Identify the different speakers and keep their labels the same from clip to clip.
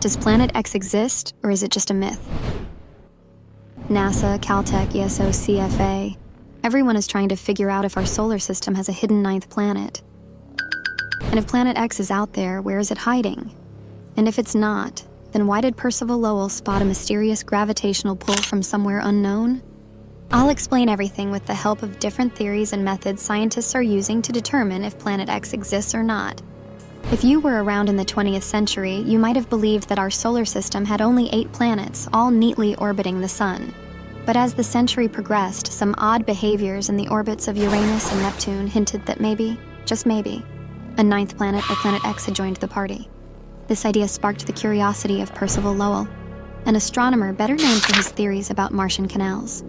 Speaker 1: Does Planet X exist, or is it just a myth? NASA, Caltech, ESO, CFA, everyone is trying to figure out if our solar system has a hidden ninth planet. And if Planet X is out there, where is it hiding? And if it's not, then why did Percival Lowell spot a mysterious gravitational pull from somewhere unknown? I'll explain everything with the help of different theories and methods scientists are using to determine if Planet X exists or not. If you were around in the 20th century, you might have believed that our solar system had only 8 planets, all neatly orbiting the sun. But as the century progressed, some odd behaviors in the orbits of Uranus and Neptune hinted that maybe, just maybe, a ninth planet or Planet X had joined the party. This idea sparked the curiosity of Percival Lowell, an astronomer better known for his theories about Martian canals.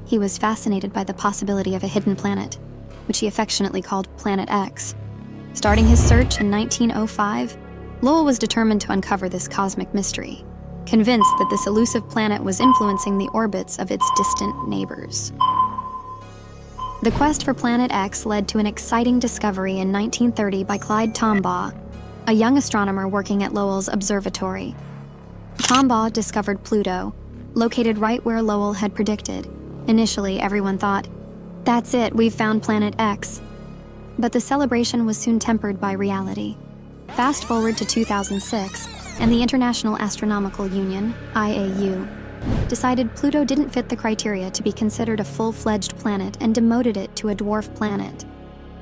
Speaker 1: He was fascinated by the possibility of a hidden planet, which he affectionately called Planet X. Starting his search in 1905, Lowell was determined to uncover this cosmic mystery, convinced that this elusive planet was influencing the orbits of its distant neighbors. The quest for Planet X led to an exciting discovery in 1930 by Clyde Tombaugh, a young astronomer working at Lowell's observatory. Tombaugh discovered Pluto, located right where Lowell had predicted. Initially, everyone thought, "That's it, we've found Planet X." But the celebration was soon tempered by reality. Fast forward to 2006, and the International Astronomical Union, IAU, decided Pluto didn't fit the criteria to be considered a full-fledged planet and demoted it to a dwarf planet.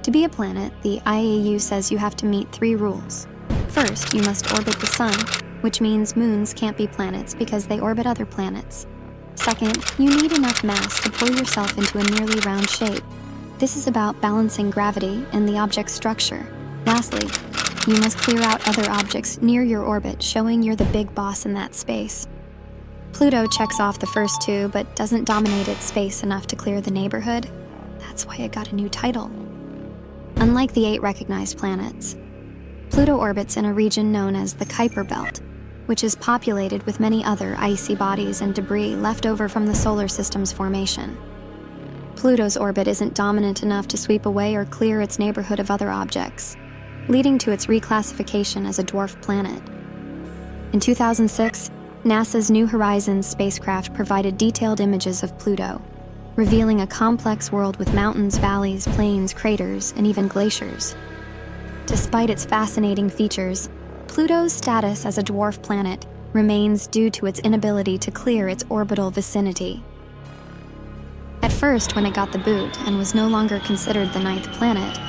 Speaker 1: To be a planet, the IAU says you have to meet 3 rules. First, you must orbit the sun, which means moons can't be planets because they orbit other planets. Second, you need enough mass to pull yourself into a nearly round shape. This is about balancing gravity and the object's structure. Lastly, you must clear out other objects near your orbit, showing you're the big boss in that space. Pluto checks off the first 2, but doesn't dominate its space enough to clear the neighborhood. That's why it got a new title. Unlike the 8 recognized planets, Pluto orbits in a region known as the Kuiper Belt, which is populated with many other icy bodies and debris left over from the solar system's formation. Pluto's orbit isn't dominant enough to sweep away or clear its neighborhood of other objects, leading to its reclassification as a dwarf planet. In 2006, NASA's New Horizons spacecraft provided detailed images of Pluto, revealing a complex world with mountains, valleys, plains, craters, and even glaciers. Despite its fascinating features, Pluto's status as a dwarf planet remains due to its inability to clear its orbital vicinity. At first, when it got the boot and was no longer considered the 9th planet,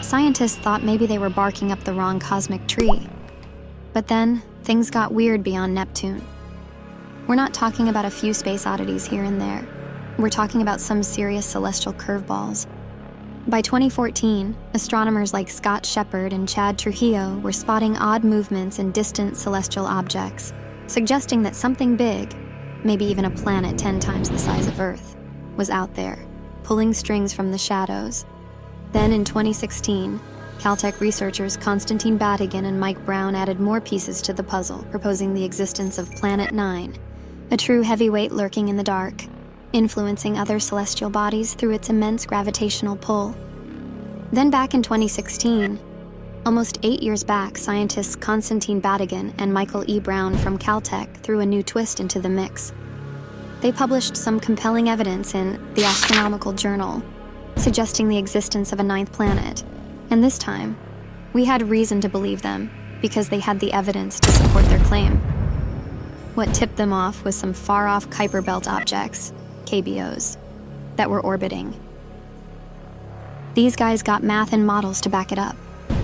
Speaker 1: scientists thought maybe they were barking up the wrong cosmic tree. But then, things got weird beyond Neptune. We're not talking about a few space oddities here and there. We're talking about some serious celestial curveballs. By 2014, astronomers like Scott Shepard and Chad Trujillo were spotting odd movements in distant celestial objects, suggesting that something big, maybe even a planet 10 times the size of Earth, was out there, pulling strings from the shadows. Then in 2016, Caltech researchers Konstantin Batygin and Mike Brown added more pieces to the puzzle, proposing the existence of Planet 9, a true heavyweight lurking in the dark, influencing other celestial bodies through its immense gravitational pull. Then back in 2016, almost 8 years back, scientists Konstantin Batygin and Michael E. Brown from Caltech threw a new twist into the mix. They published some compelling evidence in the Astronomical Journal, suggesting the existence of a 9th planet. And this time, we had reason to believe them because they had the evidence to support their claim. What tipped them off was some far-off Kuiper Belt objects, KBOs, that were orbiting. These guys got math and models to back it up.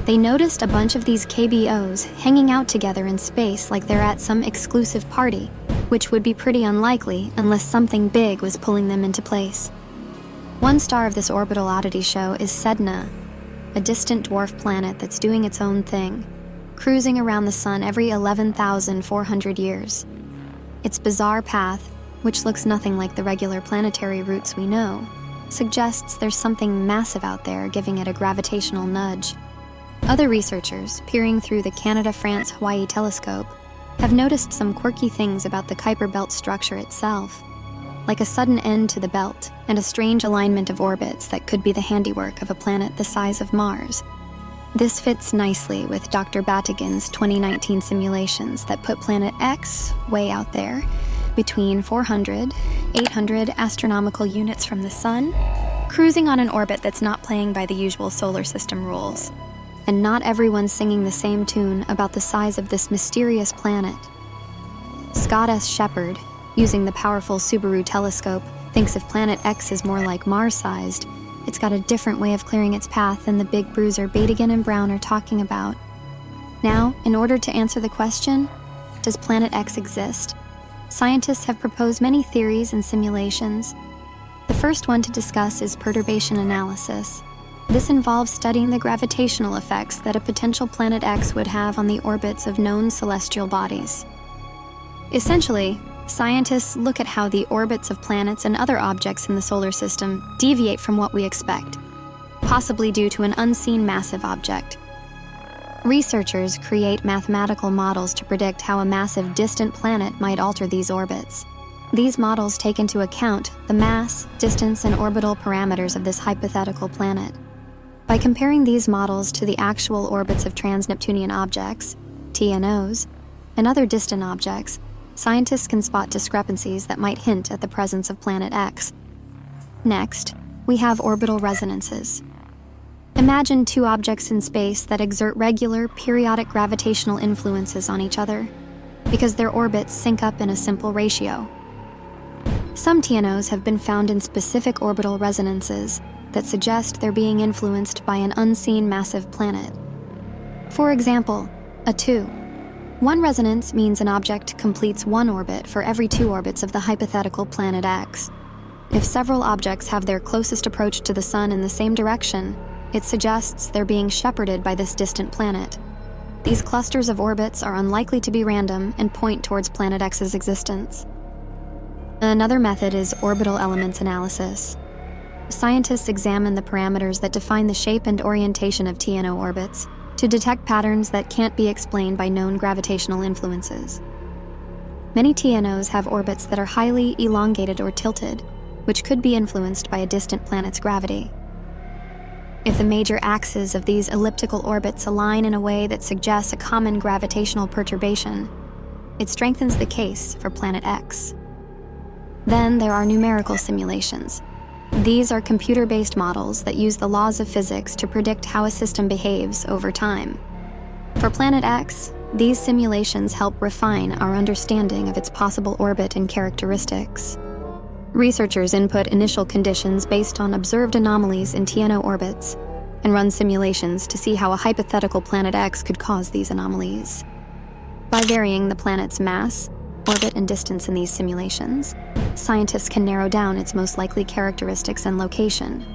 Speaker 1: They noticed a bunch of these KBOs hanging out together in space like they're at some exclusive party, which would be pretty unlikely unless something big was pulling them into place. One star of this orbital oddity show is Sedna, a distant dwarf planet that's doing its own thing, cruising around the sun every 11,400 years. Its bizarre path, which looks nothing like the regular planetary routes we know, suggests there's something massive out there giving it a gravitational nudge. Other researchers, peering through the Canada-France-Hawaii telescope, have noticed some quirky things about the Kuiper Belt structure itself, like a sudden end to the belt and a strange alignment of orbits that could be the handiwork of a planet the size of Mars. This fits nicely with Dr. Battigan's 2019 simulations that put Planet X way out there, between 400, 800 astronomical units from the Sun, cruising on an orbit that's not playing by the usual solar system rules. And not everyone's singing the same tune about the size of this mysterious planet. Scott S. Shepard, using the powerful Subaru telescope, thinks if Planet X is more like Mars-sized, it's got a different way of clearing its path than the big bruiser Battigan and Brown are talking about. Now, in order to answer the question, does Planet X exist? Scientists have proposed many theories and simulations. The first one to discuss is perturbation analysis. This involves studying the gravitational effects that a potential Planet X would have on the orbits of known celestial bodies. Essentially, scientists look at how the orbits of planets and other objects in the solar system deviate from what we expect, possibly due to an unseen massive object. Researchers create mathematical models to predict how a massive distant planet might alter these orbits. These models take into account the mass, distance, and orbital parameters of this hypothetical planet. By comparing these models to the actual orbits of trans-Neptunian objects, TNOs, and other distant objects, scientists can spot discrepancies that might hint at the presence of Planet X. Next, we have orbital resonances. Imagine two objects in space that exert regular, periodic gravitational influences on each other, because their orbits sync up in a simple ratio. Some TNOs have been found in specific orbital resonances that suggest they're being influenced by an unseen massive planet. For example, a 2. One resonance means an object completes one orbit for every 2 orbits of the hypothetical Planet X. If several objects have their closest approach to the Sun in the same direction, it suggests they're being shepherded by this distant planet. These clusters of orbits are unlikely to be random and point towards Planet X's existence. Another method is orbital elements analysis. Scientists examine the parameters that define the shape and orientation of TNO orbits to detect patterns that can't be explained by known gravitational influences. Many TNOs have orbits that are highly elongated or tilted, which could be influenced by a distant planet's gravity. If the major axes of these elliptical orbits align in a way that suggests a common gravitational perturbation, it strengthens the case for Planet X. Then there are numerical simulations. These are computer-based models that use the laws of physics to predict how a system behaves over time. For Planet X, these simulations help refine our understanding of its possible orbit and characteristics. Researchers input initial conditions based on observed anomalies in TNO orbits and run simulations to see how a hypothetical Planet X could cause these anomalies. By varying the planet's mass, orbit, and distance in these simulations, scientists can narrow down its most likely characteristics and location.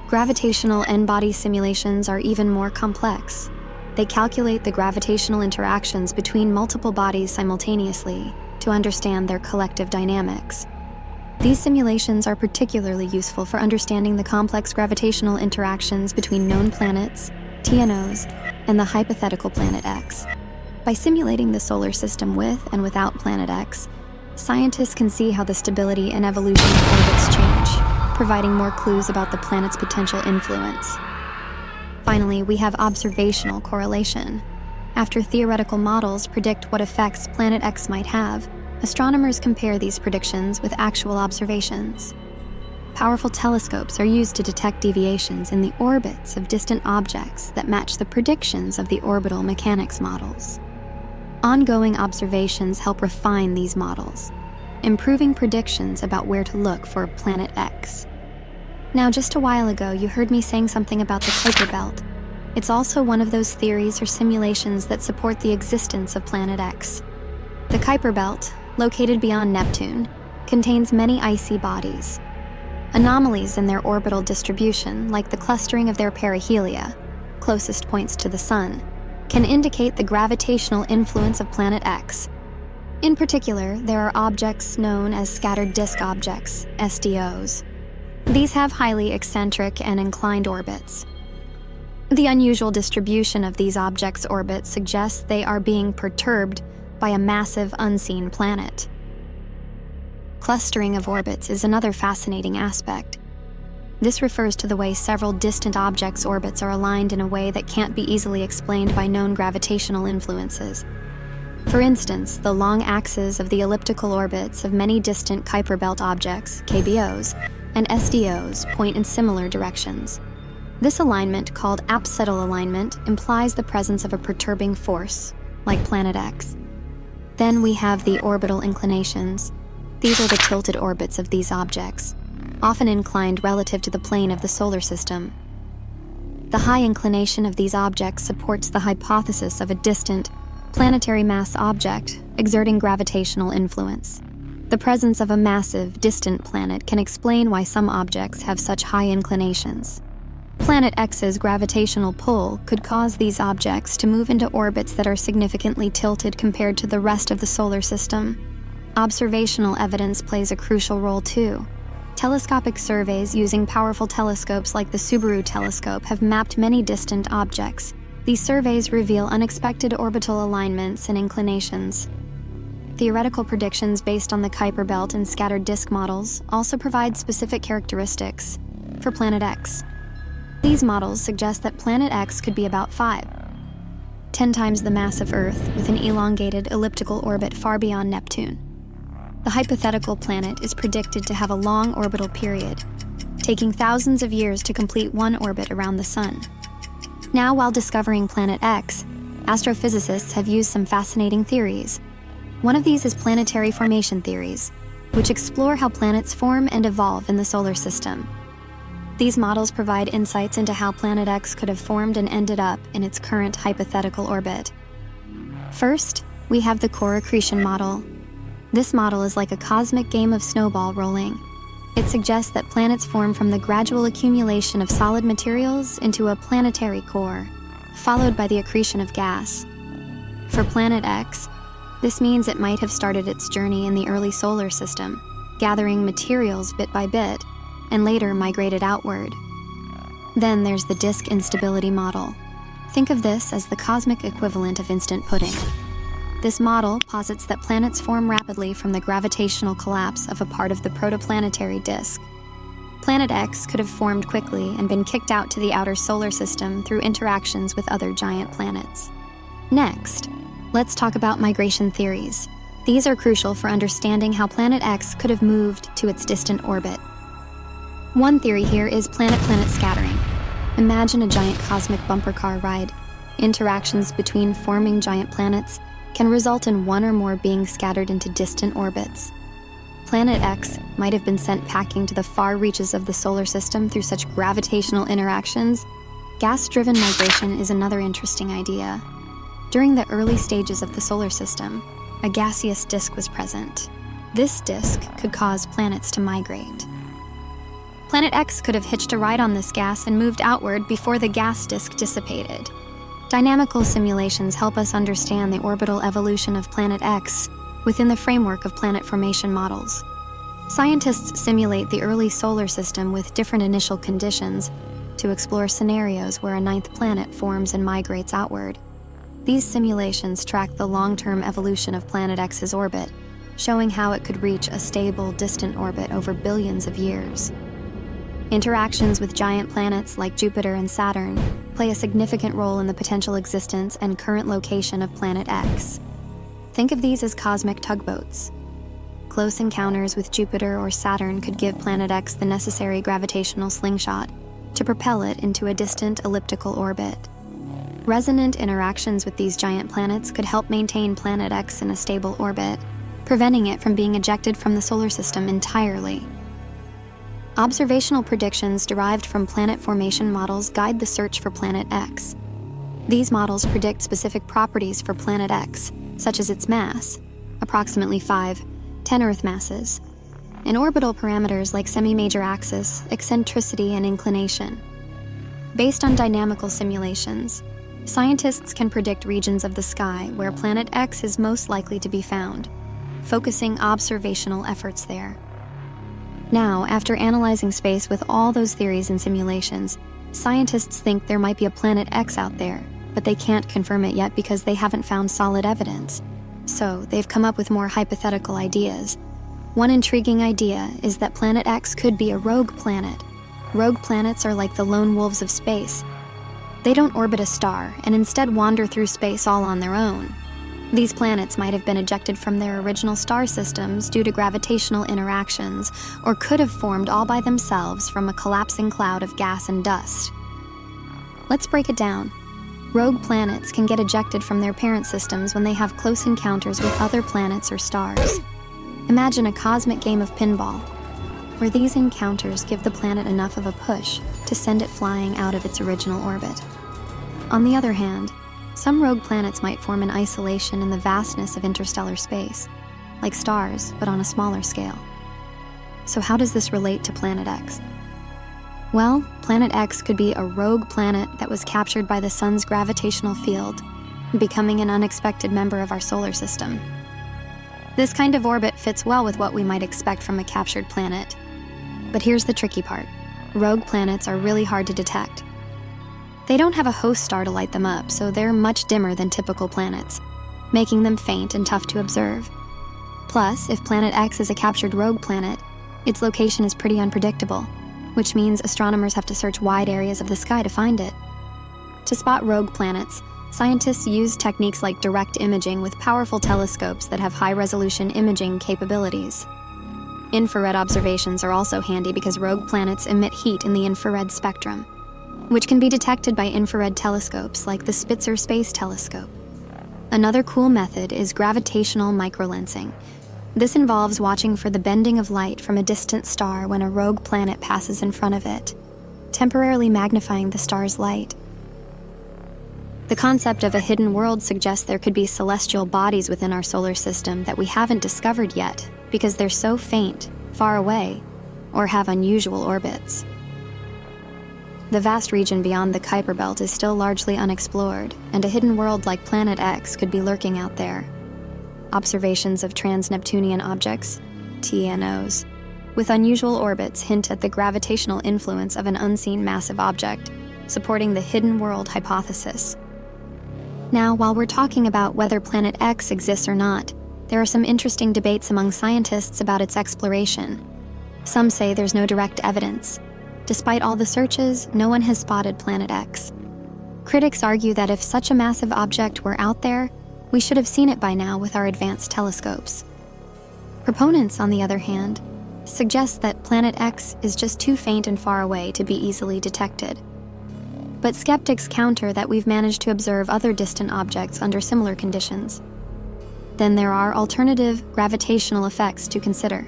Speaker 1: Gravitational n-body simulations are even more complex. They calculate the gravitational interactions between multiple bodies simultaneously to understand their collective dynamics. These simulations are particularly useful for understanding the complex gravitational interactions between known planets, TNOs, and the hypothetical Planet X. By simulating the solar system with and without Planet X, scientists can see how the stability and evolution of orbits change, providing more clues about the planet's potential influence. Finally, we have observational correlation. After theoretical models predict what effects Planet X might have, astronomers compare these predictions with actual observations. Powerful telescopes are used to detect deviations in the orbits of distant objects that match the predictions of the orbital mechanics models. Ongoing observations help refine these models, improving predictions about where to look for Planet X. Now, just a while ago, you heard me saying something about the Kuiper Belt. It's also one of those theories or simulations that support the existence of Planet X. The Kuiper Belt, located beyond Neptune, contains many icy bodies. Anomalies in their orbital distribution, like the clustering of their perihelia, closest points to the Sun, can indicate the gravitational influence of Planet X. In particular, there are objects known as scattered disk objects, SDOs. These have highly eccentric and inclined orbits. The unusual distribution of these objects' orbits suggests they are being perturbed by a massive unseen planet. Clustering of orbits is another fascinating aspect. This refers to the way several distant objects' orbits are aligned in a way that can't be easily explained by known gravitational influences. For instance, the long axes of the elliptical orbits of many distant Kuiper belt objects, KBOs, and SDOs point in similar directions. This alignment, called apsidal alignment, implies the presence of a perturbing force, like Planet X. Then we have the orbital inclinations. These are the tilted orbits of these objects, often inclined relative to the plane of the solar system. The high inclination of these objects supports the hypothesis of a distant, planetary mass object exerting gravitational influence. The presence of a massive, distant planet can explain why some objects have such high inclinations. Planet X's gravitational pull could cause these objects to move into orbits that are significantly tilted compared to the rest of the solar system. Observational evidence plays a crucial role too. Telescopic surveys using powerful telescopes like the Subaru telescope have mapped many distant objects. These surveys reveal unexpected orbital alignments and inclinations. Theoretical predictions based on the Kuiper belt and scattered disk models also provide specific characteristics for Planet X. These models suggest that Planet X could be about 10 times the mass of Earth, with an elongated elliptical orbit far beyond Neptune. The hypothetical planet is predicted to have a long orbital period, taking thousands of years to complete one orbit around the Sun. Now, while discovering Planet X, astrophysicists have used some fascinating theories. One of these is planetary formation theories, which explore how planets form and evolve in the solar system. These models provide insights into how Planet X could have formed and ended up in its current hypothetical orbit. First, we have the core accretion model. This model is like a cosmic game of snowball rolling. It suggests that planets form from the gradual accumulation of solid materials into a planetary core, followed by the accretion of gas. For Planet X, this means it might have started its journey in the early solar system, gathering materials bit by bit, and later migrated outward. Then there's the disk instability model. Think of this as the cosmic equivalent of instant pudding. This model posits that planets form rapidly from the gravitational collapse of a part of the protoplanetary disk. Planet X could have formed quickly and been kicked out to the outer solar system through interactions with other giant planets. Next, let's talk about migration theories. These are crucial for understanding how Planet X could have moved to its distant orbit. One theory here is planet-planet scattering. Imagine a giant cosmic bumper car ride. Interactions between forming giant planets can result in one or more being scattered into distant orbits. Planet X might have been sent packing to the far reaches of the solar system through such gravitational interactions. Gas-driven migration is another interesting idea. During the early stages of the solar system, a gaseous disk was present. This disk could cause planets to migrate. Planet X could have hitched a ride on this gas and moved outward before the gas disk dissipated. Dynamical simulations help us understand the orbital evolution of Planet X within the framework of planet formation models. Scientists simulate the early solar system with different initial conditions to explore scenarios where a ninth planet forms and migrates outward. These simulations track the long-term evolution of Planet X's orbit, showing how it could reach a stable, distant orbit over billions of years. Interactions with giant planets like Jupiter and Saturn play a significant role in the potential existence and current location of Planet X. Think of these as cosmic tugboats. Close encounters with Jupiter or Saturn could give Planet X the necessary gravitational slingshot to propel it into a distant elliptical orbit. Resonant interactions with these giant planets could help maintain Planet X in a stable orbit, preventing it from being ejected from the solar system entirely. Observational predictions derived from planet formation models guide the search for Planet X. These models predict specific properties for Planet X, such as its mass, approximately 10 Earth masses, and orbital parameters like semi-major axis, eccentricity, and inclination. Based on dynamical simulations, scientists can predict regions of the sky where Planet X is most likely to be found, focusing observational efforts there. Now, after analyzing space with all those theories and simulations, scientists think there might be a Planet X out there, but they can't confirm it yet because they haven't found solid evidence. So, they've come up with more hypothetical ideas. One intriguing idea is that Planet X could be a rogue planet, Rogue planets are like the lone wolves of space. They don't orbit a star and instead wander through space all on their own. These planets might have been ejected from their original star systems due to gravitational interactions, or could have formed all by themselves from a collapsing cloud of gas and dust. Let's break it down. Rogue planets can get ejected from their parent systems when they have close encounters with other planets or stars. Imagine a cosmic game of pinball, where these encounters give the planet enough of a push to send it flying out of its original orbit. On the other hand, some rogue planets might form in isolation in the vastness of interstellar space, like stars, but on a smaller scale. So how does this relate to Planet X? Well, Planet X could be a rogue planet that was captured by the sun's gravitational field, becoming an unexpected member of our solar system. This kind of orbit fits well with what we might expect from a captured planet. But here's the tricky part. Rogue planets are really hard to detect. They don't have a host star to light them up, so they're much dimmer than typical planets, making them faint and tough to observe. Plus, if Planet X is a captured rogue planet, its location is pretty unpredictable, which means astronomers have to search wide areas of the sky to find it. To spot rogue planets, scientists use techniques like direct imaging with powerful telescopes that have high-resolution imaging capabilities. Infrared observations are also handy because rogue planets emit heat in the infrared spectrum, which can be detected by infrared telescopes like the Spitzer Space Telescope. Another cool method is gravitational microlensing. This involves watching for the bending of light from a distant star when a rogue planet passes in front of it, temporarily magnifying the star's light. The concept of a hidden world suggests there could be celestial bodies within our solar system that we haven't discovered yet because they're so faint, far away, or have unusual orbits. The vast region beyond the Kuiper Belt is still largely unexplored, and a hidden world like Planet X could be lurking out there. Observations of trans-Neptunian objects, TNOs, with unusual orbits hint at the gravitational influence of an unseen massive object, supporting the hidden world hypothesis. Now, while we're talking about whether Planet X exists or not, there are some interesting debates among scientists about its exploration. Some say there's no direct evidence. Despite all the searches, no one has spotted Planet X. Critics argue that if such a massive object were out there, we should have seen it by now with our advanced telescopes. Proponents, on the other hand, suggest that Planet X is just too faint and far away to be easily detected. But skeptics counter that we've managed to observe other distant objects under similar conditions. Then there are alternative gravitational effects to consider.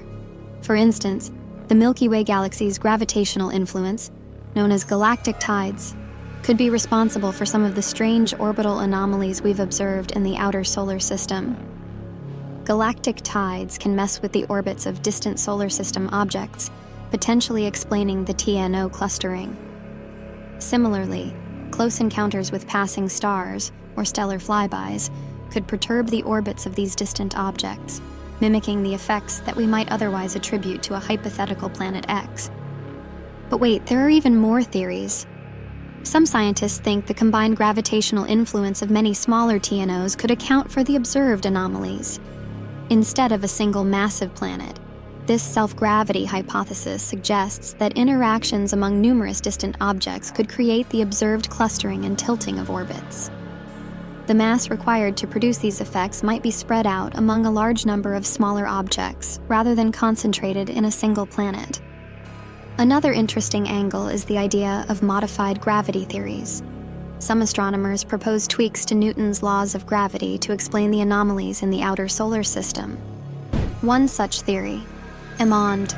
Speaker 1: For instance, the Milky Way galaxy's gravitational influence, known as galactic tides, could be responsible for some of the strange orbital anomalies we've observed in the outer solar system. Galactic tides can mess with the orbits of distant solar system objects, potentially explaining the TNO clustering. Similarly, close encounters with passing stars, or stellar flybys, could perturb the orbits of these distant objects, mimicking the effects that we might otherwise attribute to a hypothetical Planet X. But wait, there are even more theories. Some scientists think the combined gravitational influence of many smaller TNOs could account for the observed anomalies. Instead of a single massive planet, this self-gravity hypothesis suggests that interactions among numerous distant objects could create the observed clustering and tilting of orbits. The mass required to produce these effects might be spread out among a large number of smaller objects, rather than concentrated in a single planet. Another interesting angle is the idea of modified gravity theories. Some astronomers propose tweaks to Newton's laws of gravity to explain the anomalies in the outer solar system. One such theory, EMOND,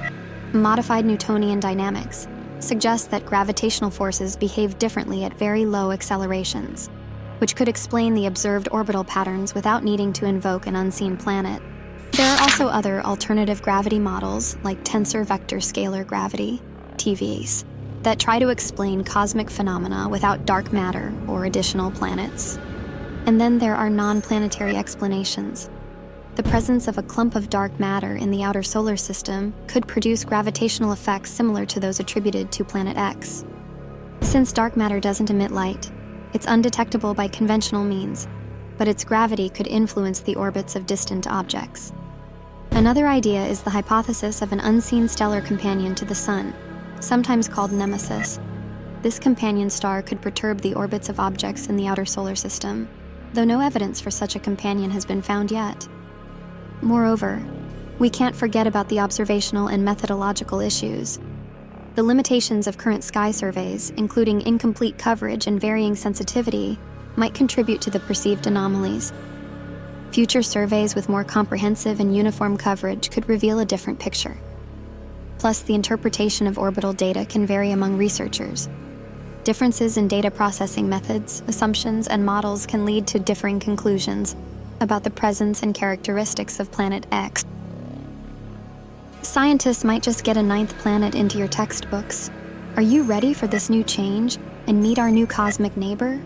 Speaker 1: modified Newtonian dynamics, suggests that gravitational forces behave differently at very low accelerations, which could explain the observed orbital patterns without needing to invoke an unseen planet. There are also other alternative gravity models, like tensor vector scalar gravity, TVs, that try to explain cosmic phenomena without dark matter or additional planets. And then there are non-planetary explanations. The presence of a clump of dark matter in the outer solar system could produce gravitational effects similar to those attributed to Planet X. Since dark matter doesn't emit light, it's undetectable by conventional means, but its gravity could influence the orbits of distant objects. Another idea is the hypothesis of an unseen stellar companion to the Sun, sometimes called Nemesis. This companion star could perturb the orbits of objects in the outer solar system, though no evidence for such a companion has been found yet. Moreover, we can't forget about the observational and methodological issues. The limitations of current sky surveys, including incomplete coverage and varying sensitivity, might contribute to the perceived anomalies. Future surveys with more comprehensive and uniform coverage could reveal a different picture. Plus, the interpretation of orbital data can vary among researchers. Differences in data processing methods, assumptions, and models can lead to differing conclusions about the presence and characteristics of Planet X. Scientists might just get a ninth planet into your textbooks. Are you ready for this new change and meet our new cosmic neighbor?